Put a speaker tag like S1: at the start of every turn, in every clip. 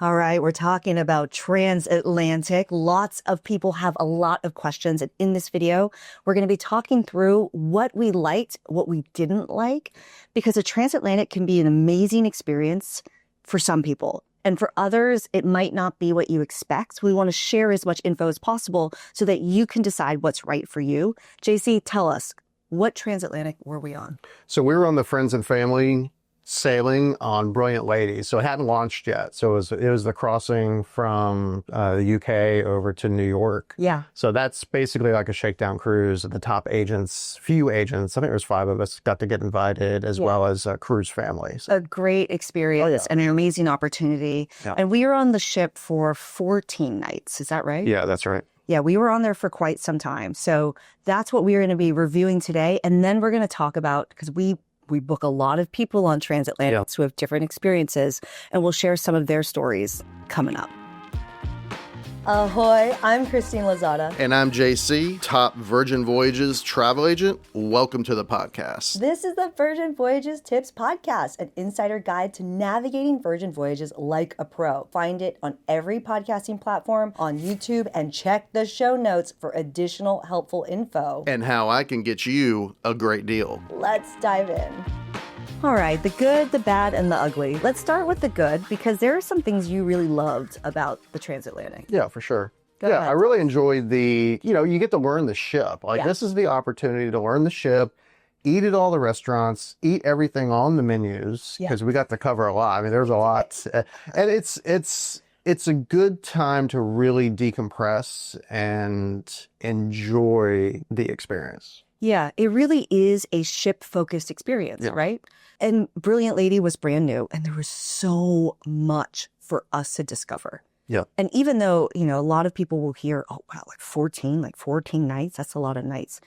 S1: All right, we're talking about transatlantic. Lots of people have a lot of questions. And in this video, we're going to be talking through what we liked, what we didn't like, because a transatlantic can be an amazing experience for some people. And for others, it might not be what you expect. We want to share as much info as possible so that you can decide what's right for you. JC, tell us, what transatlantic were we on?
S2: So we were on the Friends and Family sailing on Brilliant Ladies. So it hadn't launched yet. So it was the crossing from the UK over to New York.
S1: Yeah.
S2: So that's basically like a shakedown cruise. The top agents, few agents, I think there was 5 of us, got to get invited, as well as cruise families.
S1: A great experience and an amazing opportunity. Yeah. And we were on the ship for 14 nights. Is that right?
S2: Yeah, that's right.
S1: Yeah, we were on there for quite some time. So that's what we're going to be reviewing today. And then we're going to talk about, because we book a lot of people on Transatlantics who have different experiences, and we'll share some of their stories coming up. Ahoy, I'm Christine Lozada.
S3: And I'm JC, top Virgin Voyages travel agent. Welcome to the podcast.
S1: This is the Virgin Voyages Tips Podcast, an insider guide to navigating Virgin Voyages like a pro. Find it on every podcasting platform, on YouTube, and check the show notes for additional helpful info.
S3: And how I can get you a great deal.
S1: Let's dive in. All right, the good, the bad, and the ugly. Let's start with the good, because there are some things you really loved about the Transatlantic.
S2: Yeah, for sure.
S1: Go ahead.
S2: I really enjoyed you get to learn the ship. This is the opportunity to learn the ship, eat at all the restaurants, eat everything on the menus, because we got to cover a lot. I mean, there's a lot. And it's a good time to really decompress and enjoy the experience.
S1: Yeah, it really is a ship-focused experience, right? And Brilliant Lady was brand new, and there was so much for us to discover.
S2: Yeah.
S1: And even though, a lot of people will hear, oh, wow, like 14 nights, that's a lot of nights.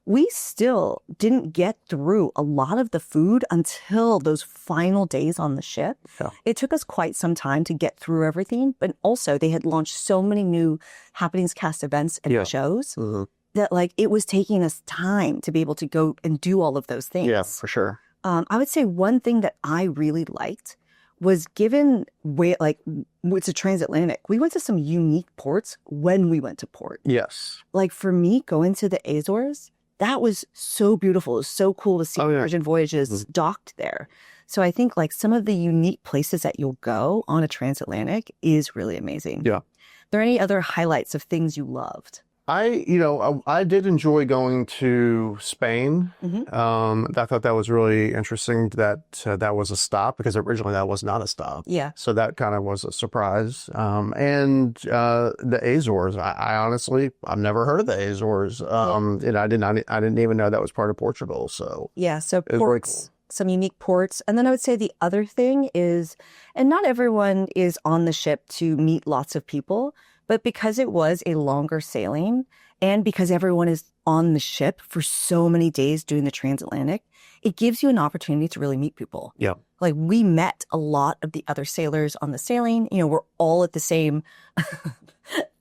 S1: We still didn't get through a lot of the food until those final days on the ship. Yeah. It took us quite some time to get through everything, but also they had launched so many new Happenings Cast events and shows. Mm-hmm. That it was taking us time to be able to go and do all of those things.
S2: Yeah, for sure.
S1: I would say one thing that I really liked was it's a transatlantic. We went to some unique ports when we went to port.
S2: Yes.
S1: For me, going to the Azores, that was so beautiful. It was so cool to see Virgin Voyages docked there. So I think some of the unique places that you'll go on a transatlantic is really amazing.
S2: Yeah.
S1: Are there any other highlights of things you loved?
S2: I did enjoy going to Spain. Mm-hmm. I thought that was really interesting that that was a stop, because originally that was not a stop.
S1: Yeah.
S2: So that kind of was a surprise. And the Azores, I honestly, I've never heard of the Azores. And I didn't even know that was part of Portugal. So
S1: yeah, so ports, some unique ports. And then I would say the other thing is, and not everyone is on the ship to meet lots of people, but because it was a longer sailing and because everyone is on the ship for so many days doing the transatlantic, it gives you an opportunity to really meet people.
S2: Yeah.
S1: We met a lot of the other sailors on the sailing. We're all at the same,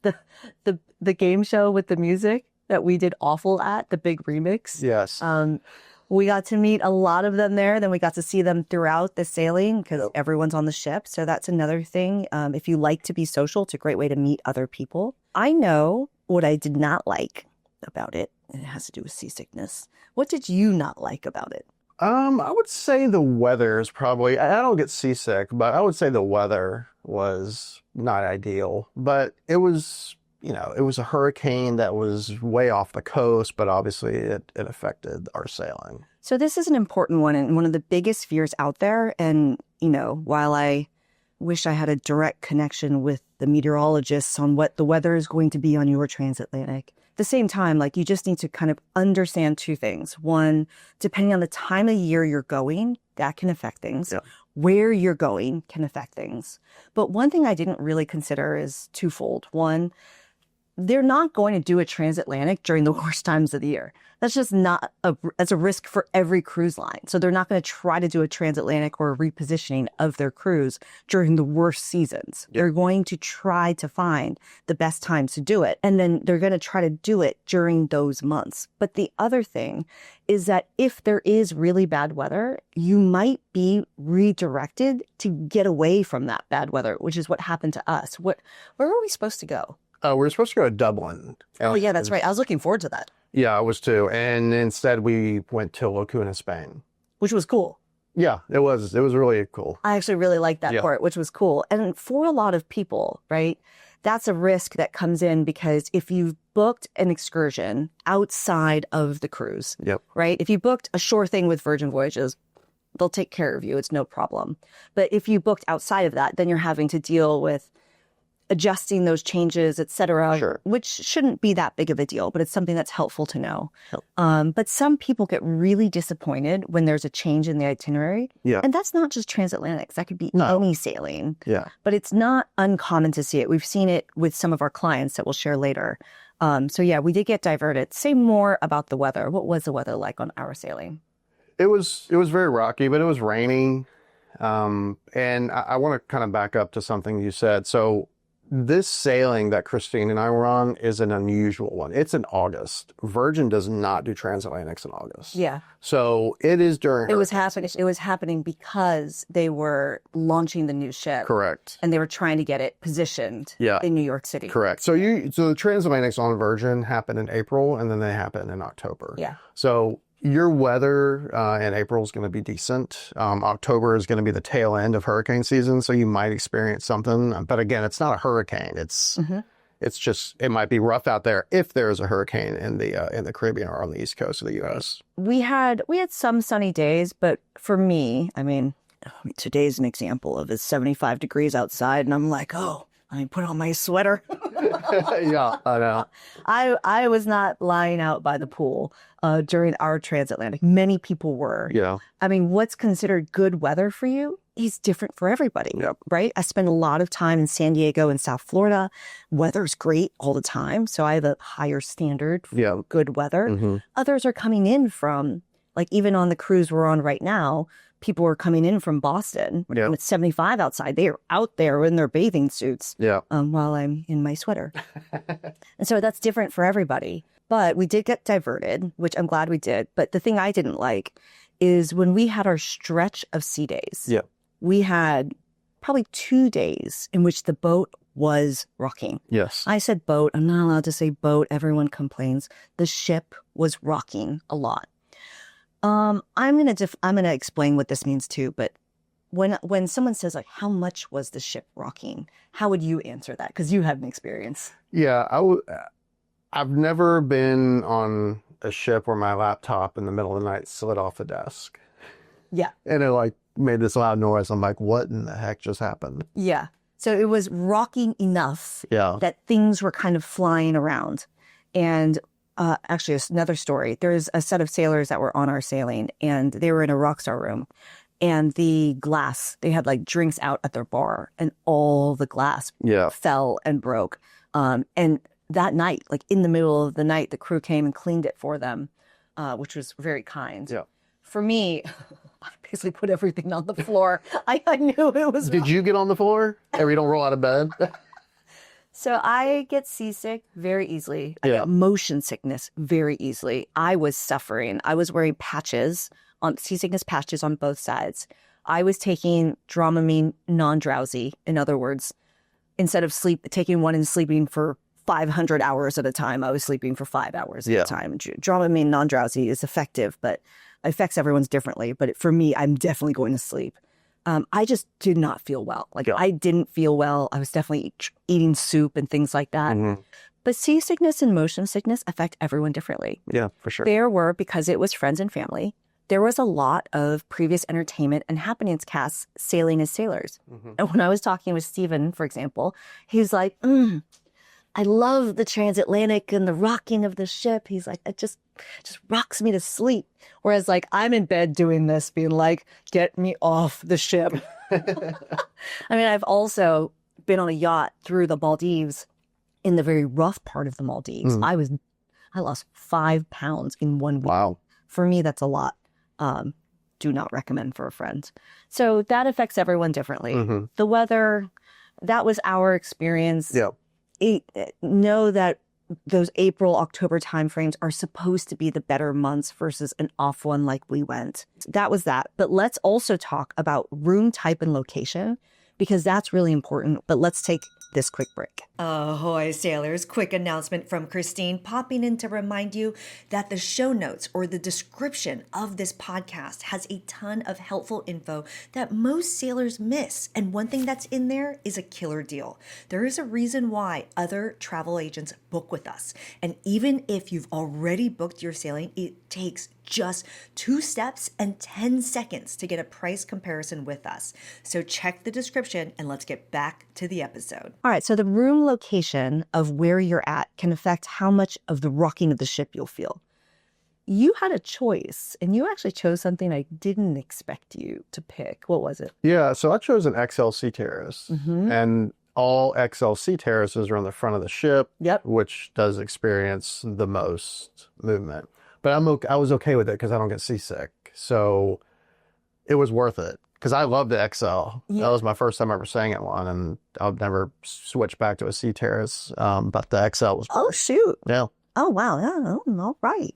S1: the game show with the music that we did awful at, the big remix.
S2: Yes.
S1: We got to meet a lot of them there. Then we got to see them throughout the sailing because everyone's on the ship. So that's another thing. If you like to be social, it's a great way to meet other people. I know what I did not like about it, and it has to do with seasickness. What did you not like about it?
S2: I would say the weather is probably, I don't get seasick, but I would say the weather was not ideal. But it was, it was a hurricane that was way off the coast, but obviously it affected our sailing.
S1: So this is an important one and one of the biggest fears out there. And, while I wish I had a direct connection with the meteorologists on what the weather is going to be on your transatlantic, at the same time, you just need to kind of understand two things. One, depending on the time of year you're going, that can affect things. Yeah. Where you're going can affect things. But one thing I didn't really consider is twofold. One, they're not going to do a transatlantic during the worst times of the year. That's just not that's a risk for every cruise line. So they're not going to try to do a transatlantic or a repositioning of their cruise during the worst seasons. Yep. They're going to try to find the best times to do it. And then they're going to try to do it during those months. But the other thing is that if there is really bad weather, you might be redirected to get away from that bad weather, which is what happened to us. Where were we supposed to go?
S2: We were supposed to go to Dublin.
S1: Oh, yeah, that's right. I was looking forward to that.
S2: Yeah, I was too. And instead we went to Lacuna, Spain.
S1: Which was cool.
S2: Yeah, it was. It was really cool.
S1: I actually really liked that part, which was cool. And for a lot of people, right, that's a risk that comes in because if you've booked an excursion outside of the cruise, right, if you booked a shore thing with Virgin Voyages, they'll take care of you. It's no problem. But if you booked outside of that, then you're having to deal with adjusting those changes, et cetera, which shouldn't be that big of a deal, but it's something that's helpful to know. But some people get really disappointed when there's a change in the itinerary. Yeah. And that's not just transatlantics. That could be any sailing. Yeah. But it's not uncommon to see it. We've seen it with some of our clients that we'll share later. So yeah, we did get diverted. Say more about the weather. What was the weather like on our sailing?
S2: It was very rocky, but it was raining. And I want to kind of back up to something you said. So this sailing that Christine and I were on is an unusual one. It's in August. Virgin does not do transatlantics in August. Yeah. So it is during.
S1: It was happening because they were launching the new ship.
S2: Correct.
S1: And they were trying to get it positioned in New York City.
S2: Correct. So the transatlantics on Virgin happen in April and then they happen in October. Yeah. So your weather in April is going to be decent. October is going to be the tail end of hurricane season, so you might experience something. But again, it's not a hurricane. It's just it might be rough out there if there is a hurricane in the Caribbean or on the East Coast of the U.S.
S1: We had some sunny days, but for me, I mean, today's an example of it's 75 degrees outside, and I'm like, I put on my sweater.
S2: Yeah, I know.
S1: I was not lying out by the pool during our transatlantic. Many people were. Yeah. I mean, what's considered good weather for you is different for everybody, right? I spend a lot of time in San Diego and South Florida. Weather's great all the time, so I have a higher standard for good weather. Others are coming in from, like even on the cruise we're on right now, people are coming in from Boston and it's 75 outside. They are out there in their bathing suits while I'm in my sweater. And so that's different for everybody. But we did get diverted, which I'm glad we did. But the thing I didn't like is when we had our stretch of sea days, we had probably 2 days in which the boat was rocking. Yes. I said boat. I'm not allowed to say boat. Everyone complains. The ship was rocking a lot. I'm gonna explain what this means too. But when someone says like, how much was the ship rocking? How would you answer that? Because you had an experience.
S2: Yeah, I've never been on a ship where my laptop in the middle of the night slid off the desk. Yeah. And it like made this loud noise. I'm like, what in the heck just happened?
S1: Yeah. So it was rocking enough that things were kind of flying around. And actually, another story. There's a set of sailors that were on our sailing, and they were in a Rockstar room. And the glass, they had like drinks out at their bar, and all the glass fell and broke. And that night, like in the middle of the night, the crew came and cleaned it for them, which was very kind. Yeah. For me, I basically put everything on the floor. I knew it was
S2: Did you get on the floor? Or you don't roll out of bed?
S1: So I get seasick very easily. I get motion sickness very easily. I was suffering. I was wearing seasickness patches on both sides. I was taking Dramamine non-drowsy. In other words, instead of taking one and sleeping for 500 hours at a time, I was sleeping for 5 hours at a time. Dramamine non-drowsy is effective, but it affects everyone's differently. But for me, I'm definitely going to sleep. I just did not feel well. I didn't feel well. I was definitely eating soup and things like that. But seasickness and motion sickness affect everyone differently.
S2: Yeah, for sure.
S1: There were, because it was friends and family, there was a lot of previous entertainment and happenings casts sailing as sailors. And when I was talking with Steven, for example, he's like, I love the transatlantic and the rocking of the ship. He's like, it just rocks me to sleep. Whereas like I'm in bed doing this, being like, get me off the ship. I mean, I've also been on a yacht through the Maldives in the very rough part of the Maldives. I lost 5 pounds in 1 week.
S2: Wow.
S1: For me, that's a lot. Do not recommend for a friend. So that affects everyone differently. The weather, that was our experience.
S2: Yeah.
S1: Know that those April, October timeframes are supposed to be the better months versus an off one like we went. That was that. But let's also talk about room type and location, because that's really important. But let's take this quick break. Ahoy, sailors. Quick announcement from Christine, popping in to remind you that the show notes or the description of this podcast has a ton of helpful info that most sailors miss. And one thing that's in there is a killer deal. There is a reason why other travel agents book with us. And even if you've already booked your sailing, it takes just 2 steps and 10 seconds to get a price comparison with us. So check the description and let's get back to the episode. All right, so the room location of where you're at can affect how much of the rocking of the ship you'll feel. You had a choice, and you actually chose something I didn't expect you to pick. What was it?
S2: Yeah, so I chose an XLC terrace, and all XLC terraces are on the front of the ship, which does experience the most movement. But I was okay with it because I don't get seasick. So it was worth it because I love the XL.
S1: Yeah.
S2: That was my first time ever staying at one, and I'll never switch back to a C terrace. But the XL was
S1: Oh, shoot.
S2: Yeah.
S1: Oh, wow. Yeah, all right.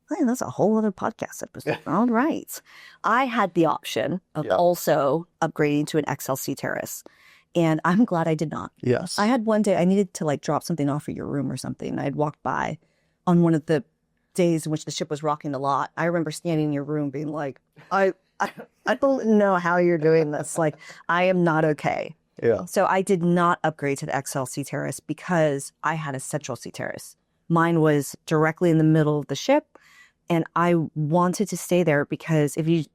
S1: Man, that's a whole other podcast episode. All right. I had the option of also upgrading to an XLC terrace, and I'm glad I did not.
S2: Yes.
S1: I had one day I needed to like drop something off at your room or something. I had walked by on one of the days in which the ship was rocking a lot. I remember standing in your room being like, I don't know how you're doing this. Like, I am not okay.
S2: Yeah.
S1: So I did not upgrade to the XLC terrace because I had a central C terrace. Mine was directly in the middle of the ship, and I wanted to stay there because if you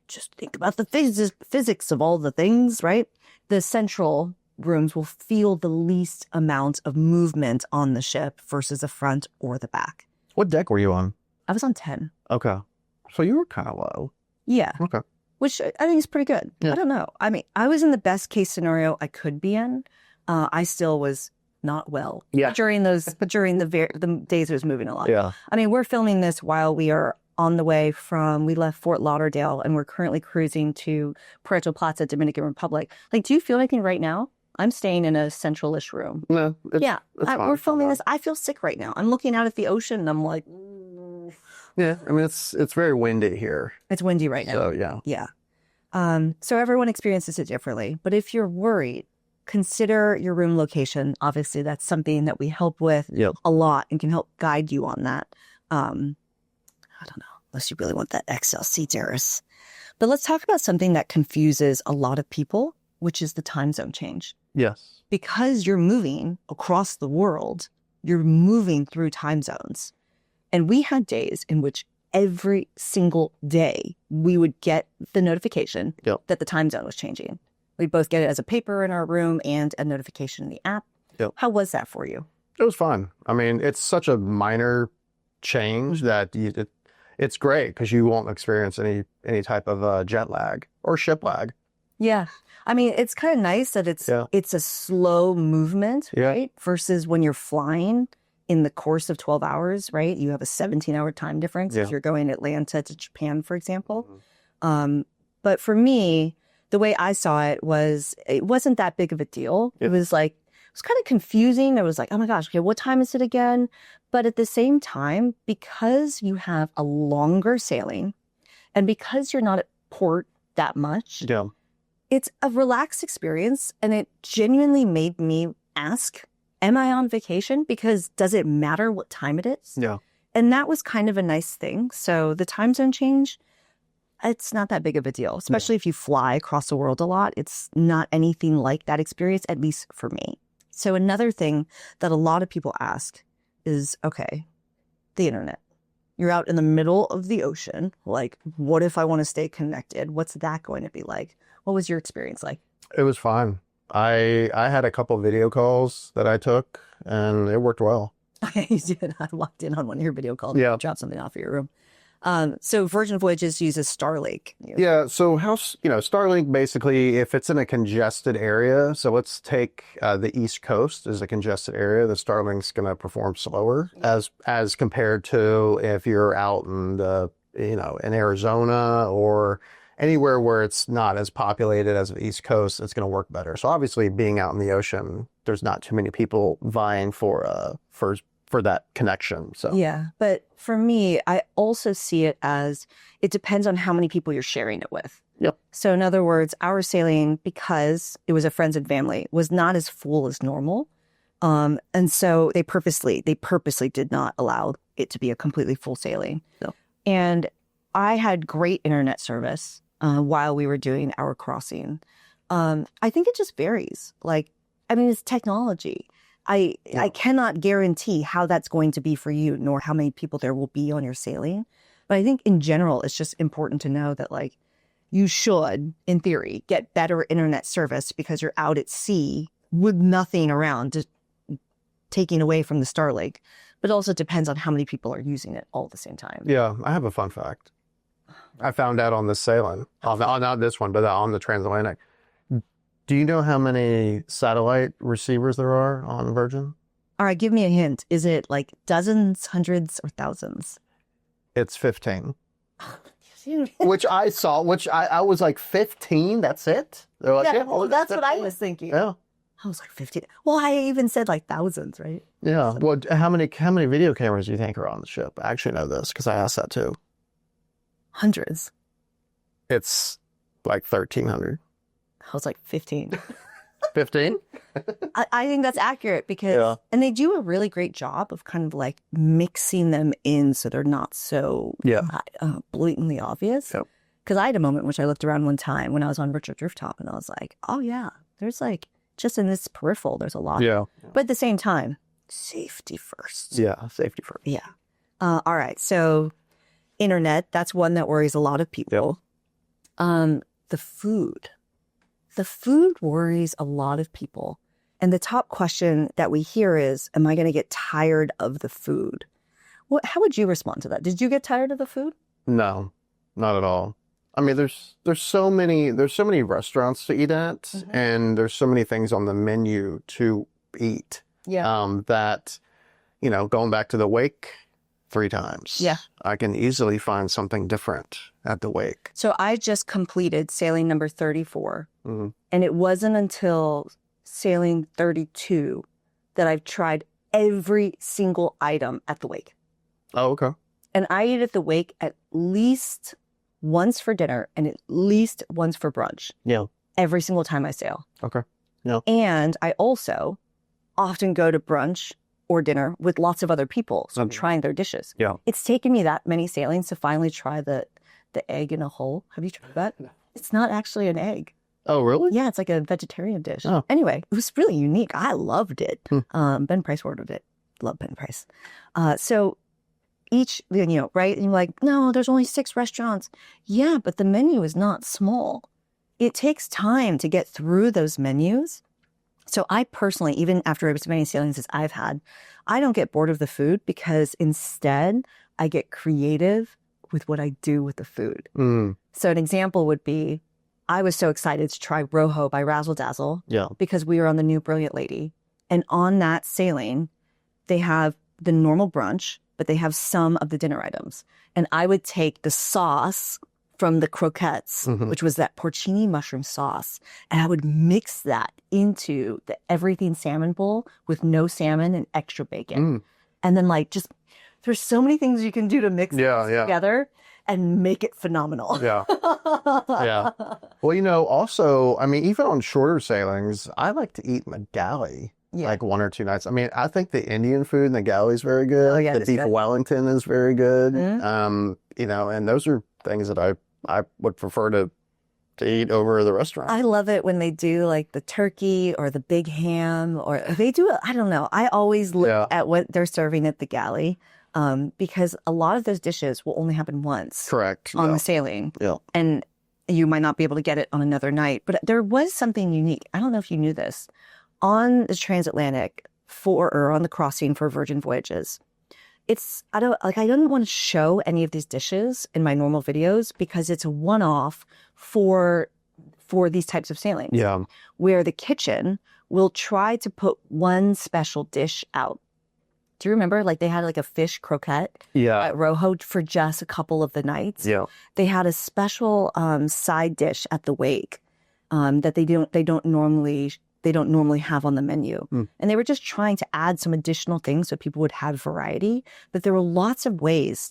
S1: just think about the physics of all the things, right? The central rooms will feel the least amount of movement on the ship versus the front or the back.
S2: What deck were you on?
S1: I was on 10.
S2: Okay. So you were kind of low.
S1: Yeah.
S2: Okay.
S1: Which I think is pretty good.
S2: Yeah.
S1: I don't know. I mean, I was in the best case scenario I could be in. I still was not well.
S2: Yeah.
S1: During the days it was moving a lot.
S2: Yeah.
S1: I mean, we're filming this while we are on the way we left Fort Lauderdale and we're currently cruising to Puerto Plata, Dominican Republic. Like, do you feel anything right now? I'm staying in a central-ish room.
S2: No.
S1: We're filming this. I feel sick right now. I'm looking out at the ocean and I'm like,
S2: Yeah. I mean, it's very windy here.
S1: it's windy right now.
S2: So yeah.
S1: Yeah. So everyone experiences it differently. But if you're worried, consider your room location. Obviously, that's something that we help with a lot and can help guide you on that. I don't know, unless you really want that XLC terrace. But let's talk about something that confuses a lot of people, which is the time zone change.
S2: Yes.
S1: Because you're moving across the world, you're moving through time zones. And we had days in which every single day we would get the notification that the time zone was changing. We'd both get it as a paper in our room and a notification in the app.
S2: Yep.
S1: How was that for you?
S2: It was fun. I mean, it's such a minor change that it's great because you won't experience any type of jet lag or ship lag.
S1: Yeah. I mean, it's kind of nice that it's a slow movement, right? Versus when you're flying in the course of 12 hours, right? You have a 17-hour time difference if you're going Atlanta to Japan, for example. But for me, the way I saw it wasn't that big of a deal. It was like, it was kind of confusing. I was like, oh my gosh, okay, what time is it again? But at the same time, because you have a longer sailing and because you're not at port that much, it's a relaxed experience. And it genuinely made me ask, am I on vacation? Because does it matter what time it is?
S2: Yeah.
S1: And that was kind of a nice thing. So the time zone change, it's not that big of a deal, especially if you fly across the world a lot. It's not anything like that experience, at least for me. So another thing that a lot of people ask is, okay, the internet. You're out in the middle of the ocean. Like, what if I want to stay connected? What's that going to be like? What was your experience like?
S2: It was fine. I had a couple video calls that I took, and it worked well.
S1: You did. I walked in on one of your video calls.
S2: Yeah.
S1: Dropped something off at your room. So Virgin Voyages uses Starlink.
S2: Yeah. So Starlink basically, if it's in a congested area, so let's take the East Coast as a congested area, the Starlink's going to perform slower as compared to if you're out in in Arizona or anywhere where it's not as populated as the East Coast, it's going to work better. So obviously, being out in the ocean, there's not too many people vying for that connection. So
S1: yeah, but for me, I also see it as it depends on how many people you're sharing it with.
S2: Yep.
S1: So in other words, our sailing, because it was a friends and family, was not as full as normal. And so they purposely did not allow it to be a completely full sailing.
S2: No.
S1: And I had great internet service while we were doing our crossing. I think it just varies. It's technology. I cannot guarantee how that's going to be for you, nor how many people there will be on your sailing. But I think in general, it's just important to know that you should, in theory, get better internet service because you're out at sea with nothing around, just taking away from the Starlink. But it also depends on how many people are using it all at the same time.
S2: Yeah, I have a fun fact. I found out on this sailing, not this one, but on the Transatlantic. Do you know how many satellite receivers there are on Virgin?
S1: All right, give me a hint. Is it dozens, hundreds, or thousands?
S2: It's 15. Which I saw, I was like, 15? That's it? They're like,
S1: yeah, well, that's 15. What I was thinking.
S2: Yeah.
S1: I was like 15. Well, I even said thousands, right?
S2: Yeah. Well, how many video cameras do you think are on the ship? I actually know this because I asked that too.
S1: Hundreds.
S2: It's like 1,300.
S1: I was like 15.
S2: 15?
S1: I think that's accurate because, and they do a really great job of kind of mixing them in so they're not so blatantly obvious.
S2: Yep.
S1: Because I had a moment which I looked around one time when I was on Richard's rooftop and I was like, oh yeah, there's just in this peripheral, there's a lot.
S2: Yeah.
S1: But at the same time, safety first.
S2: Yeah, safety first.
S1: Yeah. All right. So internet, that's one that worries a lot of people. Yep. The food. The food worries a lot of people. And the top question that we hear is, am I going to get tired of the food? How would you respond to that? Did you get tired of the food?
S2: No, not at all. I mean, there's so many restaurants to eat at, and there's so many things on the menu to eat.
S1: Yeah.
S2: That, going back to the wake 3 times.
S1: Yeah.
S2: I can easily find something different at the wake.
S1: So I just completed sailing number 34. Mm-hmm. And it wasn't until sailing 32 that I've tried every single item at the wake.
S2: Oh, okay.
S1: And I eat at the wake at least once for dinner and at least once for brunch.
S2: Yeah.
S1: Every single time I sail.
S2: Okay. Yeah.
S1: And I also often go to brunch or dinner with lots of other people. So I'm trying their dishes.
S2: Yeah.
S1: It's taken me that many sailings to finally try the egg in a hole. Have you tried that? No. It's not actually an egg.
S2: Oh, really?
S1: Yeah, it's like a vegetarian dish.
S2: Oh.
S1: Anyway, it was really unique. I loved it. Ben Price ordered it. Love Ben Price. So each, right? And you're like, no, there's only 6 restaurants. Yeah, but the menu is not small. It takes time to get through those menus. So I personally, even after as many sailings as I've had, I don't get bored of the food because instead I get creative with what I do with the food. So an example would be, I was so excited to try Rojo by Razzle Dazzle because we were on the new Brilliant Lady. And on that sailing, they have the normal brunch, but they have some of the dinner items. And I would take the sauce from the croquettes, which was that porcini mushroom sauce, and I would mix that into the everything salmon bowl with no salmon and extra bacon. And then there's so many things you can do to mix together and make it phenomenal.
S2: Yeah. Yeah. Well, also, I mean, even on shorter sailings, I like to eat in the galley. Yeah. 1 or 2 nights. I mean, I think the Indian food in the galley is very good.
S1: Oh, yeah,
S2: the beef Wellington is very good. And those are things that I would prefer to eat over the restaurant.
S1: I love it when they do the turkey or the big ham, or they do, I don't know. I always look at what they're serving at the galley. Because a lot of those dishes will only happen once.
S2: Correct.
S1: On the sailing.
S2: Yeah.
S1: And you might not be able to get it on another night. But there was something unique. I don't know if you knew this. On the Transatlantic or on the crossing for Virgin Voyages, I don't want to show any of these dishes in my normal videos because it's a one-off for these types of sailings.
S2: Yeah.
S1: Where the kitchen will try to put one special dish out. Do you remember? Like they had like a fish croquette at Rojo for just a couple of the nights.
S2: Yeah.
S1: They had a special side dish at the wake that they don't normally have on the menu. And they were just trying to add some additional things so people would have variety. But there were lots of ways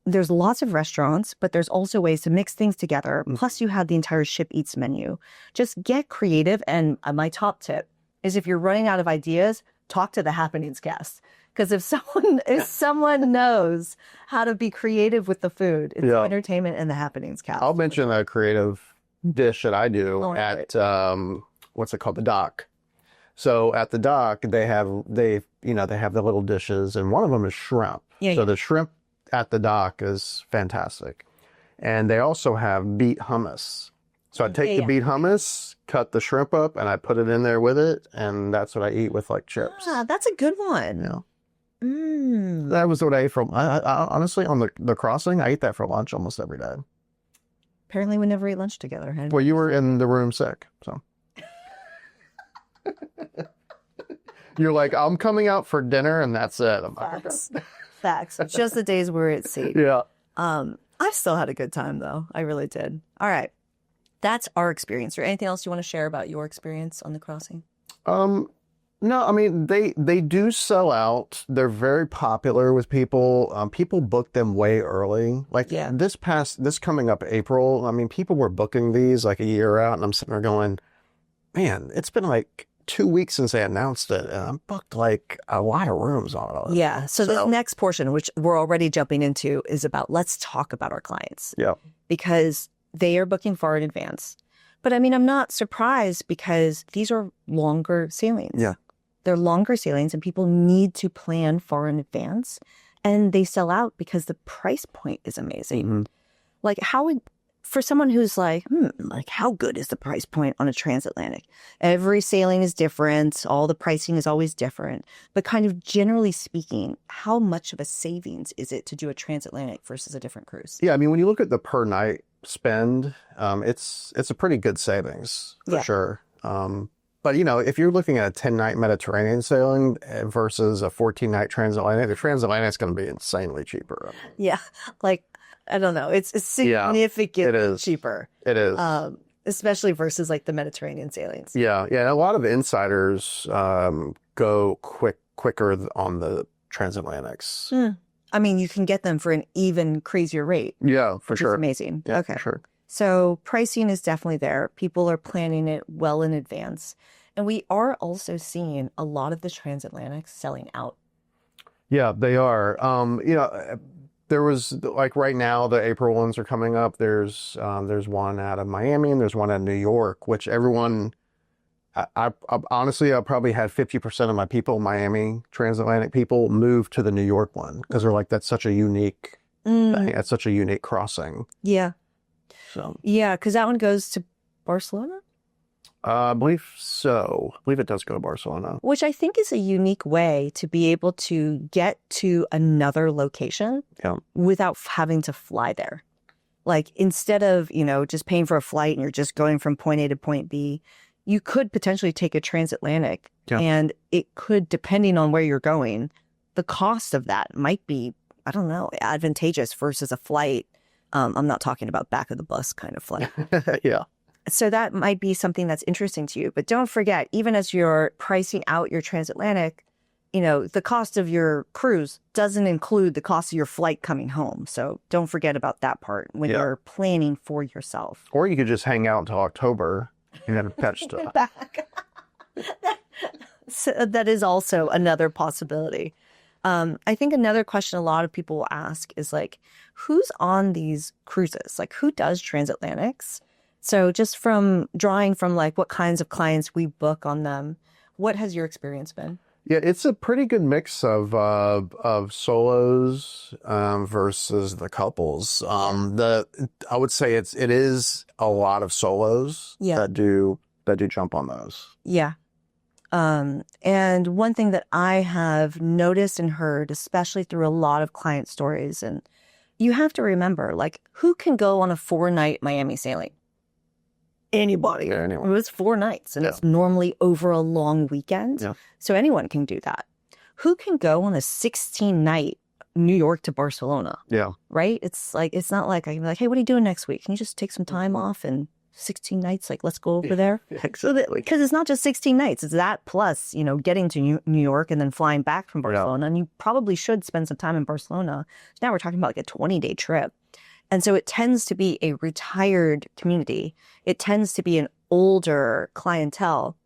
S1: there's lots of restaurants, but there's also ways to mix things together. Plus you have the entire Ship Eats menu. Just get creative. And my top tip is if you're running out of ideas, talk to the Happenings cast. Because if someone knows how to be creative with the food, it's entertainment and the Happenings cast.
S2: I'll mention a creative dish that I do at what's it called, the dock. So at the dock, they have the little dishes, and one of them is shrimp. So the shrimp at the dock is fantastic, and they also have beet hummus. So I take the beet hummus, cut the shrimp up, and I put it in there with it, and that's what I eat with like chips.
S1: That's a good one.
S2: Yeah. That was what I ate from. I honestly, on the crossing, I eat that for lunch almost every day.
S1: Apparently, we never ate lunch together.
S2: Well, you were in the room sick, so. You're like, I'm coming out for dinner, and that's it.
S1: Facts. Just the days we were at sea.
S2: Yeah.
S1: I still had a good time, though. I really did. All right. That's our experience. Or anything else you want to share about your experience on the crossing?
S2: No, I mean, they do sell out. They're very popular with people. People book them way early. Like this coming up April, I mean, people were booking these like a year out, and I'm sitting there going, man, it's been like 2 weeks since they announced it, and I'm booked like a lot of rooms on it.
S1: Yeah. So the next portion, which we're already jumping into, is about let's talk about our clients.
S2: Yeah.
S1: Because they are booking far in advance. But I mean, I'm not surprised because these are longer sailings. Yeah. They're longer sailings, and people need to plan far in advance, and they sell out because the price point is amazing. Like for someone who's like, how good is the price point on a transatlantic? Every sailing is different. All the pricing is always different. But kind of generally speaking, how much of a savings is it to do a transatlantic versus a different cruise?
S2: Yeah, I mean, when you look at the per night spend, it's a pretty good savings for sure. But, if you're looking at a 10-night Mediterranean sailing versus a 14-night transatlantic, the transatlantic's going to be insanely cheaper.
S1: Yeah, like, I don't know. It's significantly cheaper.
S2: It is.
S1: Especially versus like the Mediterranean sailings.
S2: Yeah. Yeah. A lot of insiders go quicker on the transatlantics.
S1: I mean, you can get them for an even crazier rate.
S2: Yeah, for sure.
S1: Amazing.
S2: Yeah,
S1: okay.
S2: For sure.
S1: So pricing is definitely there. People are planning it well in advance. And we are also seeing a lot of the transatlantics selling out.
S2: Yeah, they are. There was like right now the April ones are coming up. There's one out of Miami and there's one out of New York, which everyone, I honestly, I probably had 50% of my people, Miami transatlantic people, move to the New York one because they're like, that's such a unique thing. That's such a unique crossing.
S1: Yeah.
S2: So.
S1: Yeah, because that one goes to Barcelona?
S2: I believe so. I believe it does go to Barcelona.
S1: Which I think is a unique way to be able to get to another location without having to fly there. Like instead of, just paying for a flight and you're just going from point A to point B, you could potentially take a transatlantic and it could, depending on where you're going, the cost of that might be, I don't know, advantageous versus a flight. I'm not talking about back of the bus kind of flight.
S2: Yeah.
S1: So that might be something that's interesting to you. But don't forget, even as you're pricing out your transatlantic, the cost of your cruise doesn't include the cost of your flight coming home. So don't forget about that part when you're planning for yourself.
S2: Or you could just hang out until October and then catch stuff.
S1: Back. So that is also another possibility. I think another question a lot of people will ask is like, who's on these cruises? Like, who does transatlantics? So just from drawing from like what kinds of clients we book on them, what has your experience been?
S2: Yeah, it's a pretty good mix of solos versus the couples. I would say it is a lot of solos that do jump on those.
S1: Yeah. And one thing that I have noticed and heard, especially through a lot of client stories, and you have to remember, like, who can go on a 4-night Miami sailing? Anybody.
S2: Yeah, anyone.
S1: It was 4 nights, and it's normally over a long weekend.
S2: Yeah.
S1: So anyone can do that. Who can go on a 16-night New York to Barcelona?
S2: Yeah.
S1: Right? It's like, it's not like I can be like, hey, what are you doing next week? Can you just take some time off and 16 nights? Like, let's go over there. Because it's not just 16 nights. It's that plus, you know, getting to New York and then flying back from Barcelona. And you probably should spend some time in Barcelona. So now we're talking about like a 20-day trip. And so it tends to be a retired community. It tends to be an older clientele.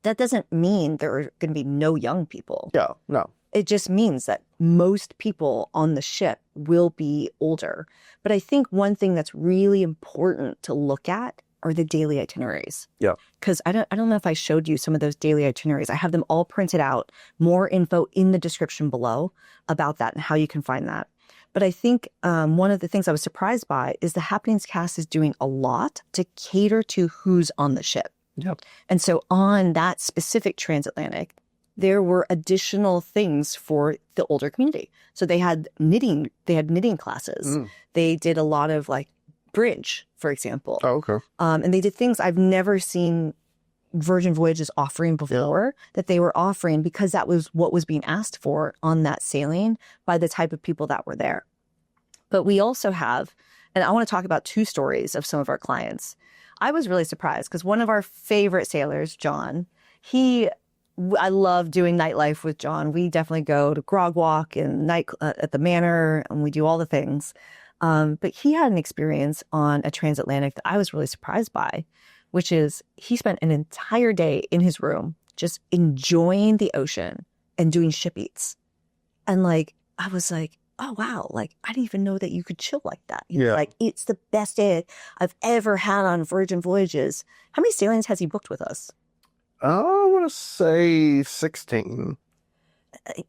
S1: That doesn't mean there are going to be no young people.
S2: Yeah, no.
S1: It just means that most people on the ship will be older. But I think one thing that's really important to look at are the daily itineraries.
S2: Yeah.
S1: Because I don't know if I showed you some of those daily itineraries. I have them all printed out. More info in the description below about that and how you can find that. But I think one of the things I was surprised by is the Happenings cast is doing a lot to cater to who's on the ship.
S2: Yep.
S1: And so on that specific transatlantic, there were additional things for the older community. So they had knitting classes. They did a lot of like bridge, for example.
S2: Oh, okay.
S1: And they did things I've never seen Virgin Voyages offering before that they were offering because that was what was being asked for on that sailing by the type of people that were there. But we also have, and I want to talk about 2 stories of some of our clients. I was really surprised because one of our favorite sailors, John, I love doing nightlife with John. We definitely go to Grog Walk and night at the Manor, and we do all the things. But he had an experience on a transatlantic that I was really surprised by, which is he spent an entire day in his room just enjoying the ocean and doing ship eats. And like, I was like, oh, wow. Like, I didn't even know that you could chill like that.
S2: Yeah.
S1: Like, it's the best day I've ever had on Virgin Voyages. How many sailings has he booked with us?
S2: I want to say 16.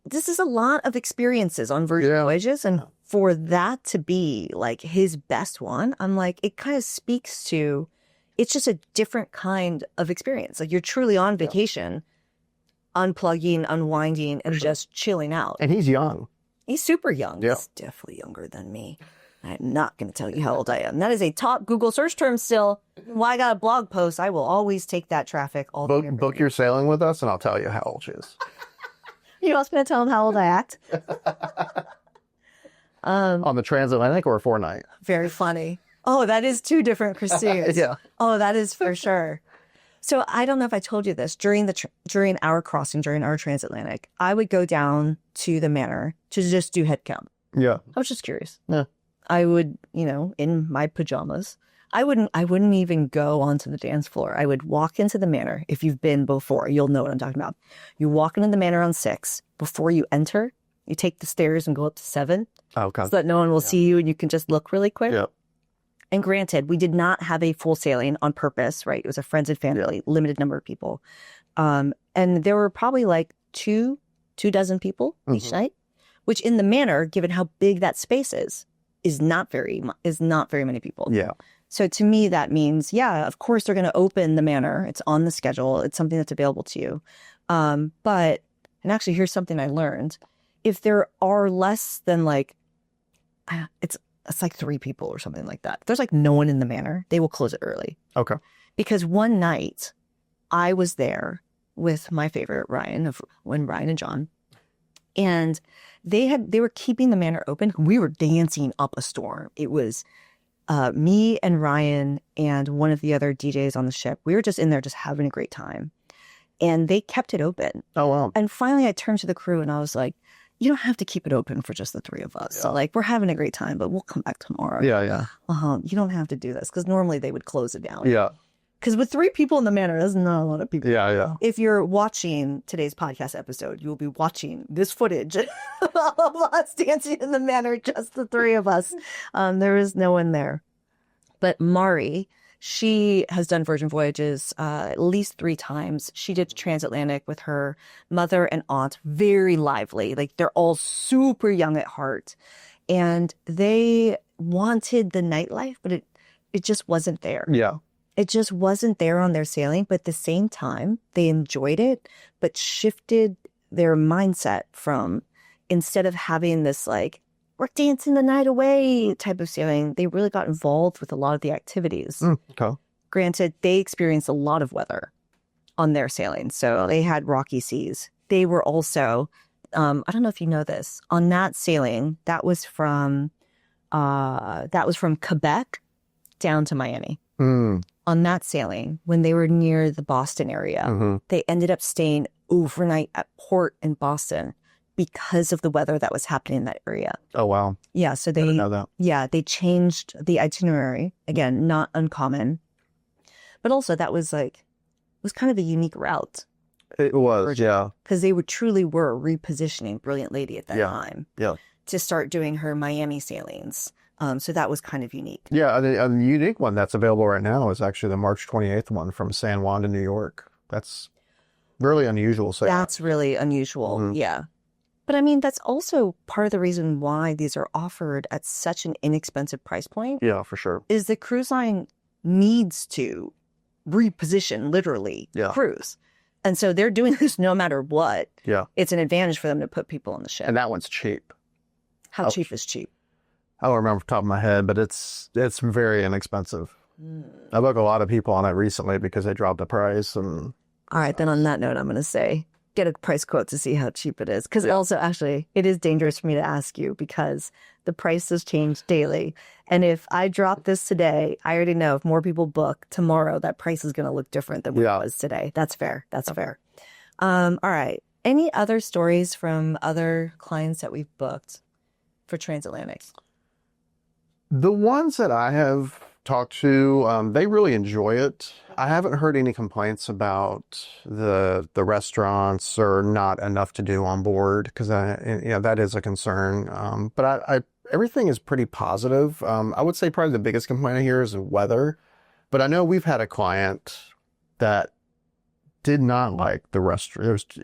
S1: This is a lot of experiences on Virgin Voyages. And for that to be like his best one, I'm like, it kind of speaks to, it's just a different kind of experience. Like you're truly on vacation, unplugging, unwinding, and just chilling out.
S2: And he's young.
S1: He's super young.
S2: Yeah.
S1: He's definitely younger than me. I'm not going to tell you how old I am. That is a top Google search term still. Why I got a blog post. I will always take that traffic all the way.
S2: Book your sailing with us, and I'll tell you how old she is.
S1: You also going to tell him how old I act?
S2: On the transatlantic or a 4-night?
S1: Very funny. Oh, that is 2 different Christines.
S2: Yeah.
S1: Oh, that is for sure. So I don't know if I told you this during our crossing, during our transatlantic, I would go down to the Manor to just do head count.
S2: Yeah.
S1: I was just curious.
S2: Yeah.
S1: I would, in my pajamas, I wouldn't even go onto the dance floor. I would walk into the Manor. If you've been before, you'll know what I'm talking about. You walk into the Manor on 6. Before you enter, you take the stairs and go up to 7.
S2: Okay.
S1: So that no one will see you and you can just look really quick.
S2: Yeah.
S1: And granted, we did not have a full sailing on purpose, right? It was a friends and family, limited number of people. And there were probably like two dozen people each night, which in the Manor, given how big that space is not very many people. Yeah. So to me, that means, yeah, of course they're going to open the Manor. It's on the schedule. It's something that's available to you. But, and actually here's something I learned. If there are less than like, it's like 3 people or something like that. If there's like no one in the Manor, they will close it early.
S2: Okay.
S1: Because one night I was there with my favorite Ryan and John, and they were keeping the Manor open. We were dancing up a storm. It was me and Ryan and one of the other DJs on the ship. We were just in there just having a great time. And they kept it open. Oh, wow. And finally I turned to the crew and I was like, you don't have to keep it open for just the 3 of us. Yeah. So like, we're having a great time, but we'll come back tomorrow. Yeah, yeah. You don't have to do this, because normally they would close it down. Yeah. Because with 3 people in the Manor, that's not a lot of people. Yeah, yeah. If you're watching today's podcast episode, you'll be watching this footage of us dancing in the Manor, just the 3 of us. There is no one there. But Mari, she has done Virgin Voyages at least 3 times. She did Transatlantic with her mother and aunt, very lively. Like, they're all super young at heart. And they wanted the nightlife, but it just wasn't there. Yeah. It just wasn't there on their sailing, but at the same time, they enjoyed it, but shifted their mindset from, instead of having this like, we're dancing the night away type of sailing, they really got involved with a lot of the activities.
S2: Okay.
S1: Granted, they experienced a lot of weather on their sailing. So they had rocky seas. They were also, I don't know if you know this, on that sailing, that was from Quebec down to Miami. On that sailing, when they were near the Boston area, they ended up staying overnight at port in Boston because of the weather that was happening in that area.
S2: Oh, wow.
S1: Yeah, so
S2: I didn't know that.
S1: yeah, they changed the itinerary. Again, not uncommon. But also that was kind of a unique route.
S2: It was, yeah.
S1: Because they truly were repositioning Brilliant Lady at that time.
S2: Yeah.
S1: To start doing her Miami sailings. So that was kind of unique.
S2: Yeah, a unique one that's available right now is actually the March 28th one from San Juan to New York. That's really unusual.
S1: That's really unusual, yeah. But I mean, that's also part of the reason why these are offered at such an inexpensive price point.
S2: Yeah, for sure.
S1: Is the cruise line needs to reposition, literally, cruise. And so they're doing this no matter what.
S2: Yeah.
S1: It's an advantage for them to put people on the ship.
S2: And that one's cheap.
S1: How cheap is cheap?
S2: I don't remember off the top of my head, but it's very inexpensive. I booked a lot of people on it recently because they dropped the price. And
S1: all right, then on that note, I'm going to say, get a price quote to see how cheap it is. Because also, actually, it is dangerous for me to ask you because the prices change daily. And if I drop this today, I already know if more people book tomorrow, that price is going to look different than what it was today. That's fair. That's fair. All right. Any other stories from other clients that we've booked for Transatlantics?
S2: The ones that I have talked to, they really enjoy it. I haven't heard any complaints about the restaurants or not enough to do on board because that is a concern. But everything is pretty positive. I would say probably the biggest complaint I hear is the weather. But I know we've had a client that did not like the restaurant.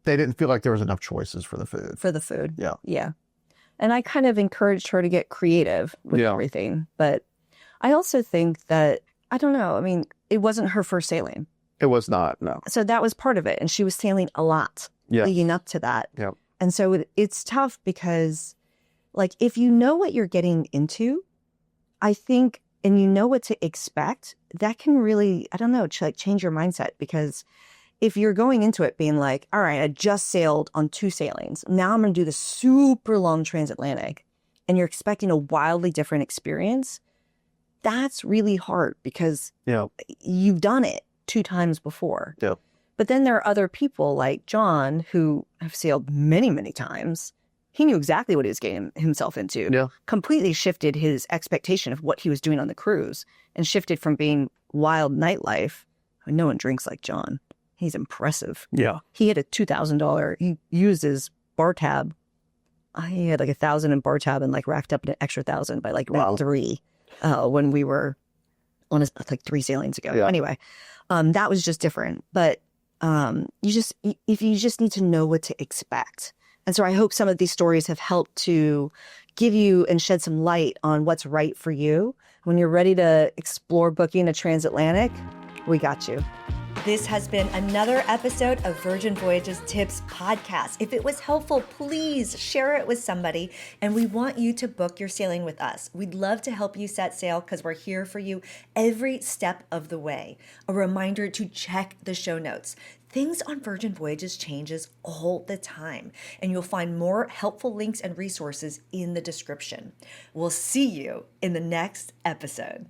S2: They didn't feel like there was enough choices for the food.
S1: For the food.
S2: Yeah.
S1: Yeah. And I kind of encouraged her to get creative with everything. But I also think that, I don't know, I mean, it wasn't her first sailing.
S2: It was not, no.
S1: So that was part of it. And she was sailing a lot leading up to that.
S2: Yeah.
S1: And so it's tough because, like, if you know what you're getting into, I think, and you know what to expect, that can really, I don't know, change your mindset. Because if you're going into it being like, all right, I just sailed on 2 sailings. Now I'm going to do the super long transatlantic. And you're expecting a wildly different experience. That's really hard because you've done it 2 times before.
S2: Yeah.
S1: But then there are other people like John who have sailed many, many times. He knew exactly what he was getting himself into.
S2: Yeah.
S1: Completely shifted his expectation of what he was doing on the cruise and shifted from being wild nightlife. I mean, no one drinks like John. He's impressive.
S2: Yeah.
S1: He had a $2,000. He used his bar tab. He had like 1,000 in bar tab and like racked up an extra 1,000 by like round 3 when we were on like 3 sailings ago.
S2: Yeah.
S1: Anyway, that was just different. But you just need to know what to expect. And so I hope some of these stories have helped to give you and shed some light on what's right for you. When you're ready to explore booking a transatlantic, we got you. This has been another episode of Virgin Voyages Tips Podcast. If it was helpful, please share it with somebody. And we want you to book your sailing with us. We'd love to help you set sail because we're here for you every step of the way. A reminder to check the show notes. Things on Virgin Voyages changes all the time, and you'll find more helpful links and resources in the description. We'll see you in the next episode.